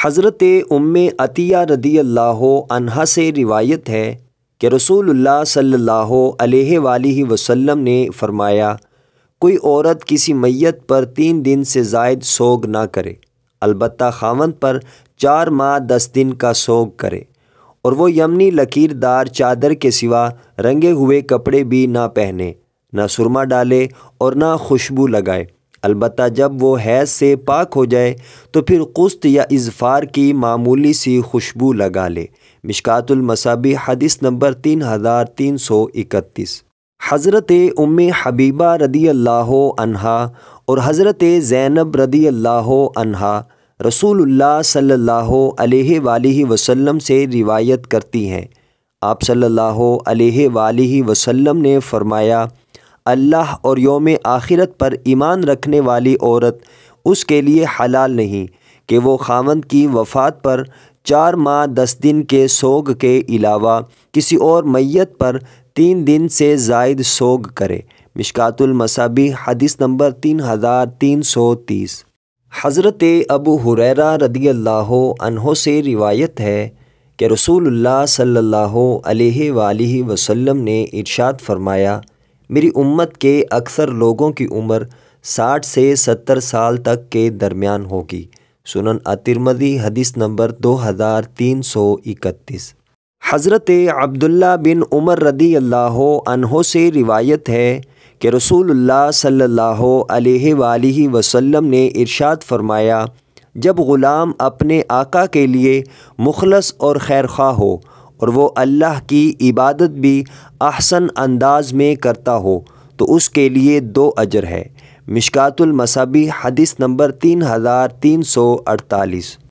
حضرت ام عطیہ رضی اللہ عنہا سے روایت ہے کہ رسول اللہ صلی اللہ علیہ وآلہ وسلم نے فرمایا، کوئی عورت کسی میت پر 3 دن سے زائد سوگ نہ کرے، البتہ خاوند پر 4 ماہ 10 دن کا سوگ کرے، اور وہ یمنی لکیر دار چادر کے سوا رنگے ہوئے کپڑے بھی نہ پہنے، نہ سرما ڈالے اور نہ خوشبو لگائے، البتہ جب وہ حیض سے پاک ہو جائے تو پھر قسط یا اظفار کی معمولی سی خوشبو لگا لے۔ مشکوٰۃ المصابیح حدیث نمبر 3331۔ حضرت ام حبیبہ رضی اللہ عنہا اور حضرت زینب رضی اللہ عنہا رسول اللہ صلی اللہ علیہ وآلہ وسلم سے روایت کرتی ہیں، آپ صلی اللہ علیہ وآلہ وسلم نے فرمایا، اللہ اور یوم آخرت پر ایمان رکھنے والی عورت اس کے لیے حلال نہیں کہ وہ خاوند کی وفات پر 4 ماہ 10 دن کے سوگ کے علاوہ کسی اور میت پر 3 دن سے زائد سوگ کرے۔ مشکوٰۃ المصابیح حدیث نمبر 3330۔ حضرت ابو ہریرہ رضی اللہ عنہ سے روایت ہے کہ رسول اللہ صلی اللہ علیہ وآلہ وسلم نے ارشاد فرمایا، میری امت کے اکثر لوگوں کی عمر 60 سے 70 سال تک کے درمیان ہوگی۔ سنن الترمذی حدیث نمبر 2331۔ حضرت عبداللہ بن عمر رضی اللہ عنہ سے روایت ہے کہ رسول اللہ صلی اللہ علیہ وآلہ وسلم نے ارشاد فرمایا، جب غلام اپنے آقا کے لیے مخلص اور خیرخواہ ہو اور وہ اللہ کی عبادت بھی احسن انداز میں کرتا ہو تو اس کے لیے 2 اجر ہے۔ مشکوٰۃ المصابیح حدیث نمبر 3348۔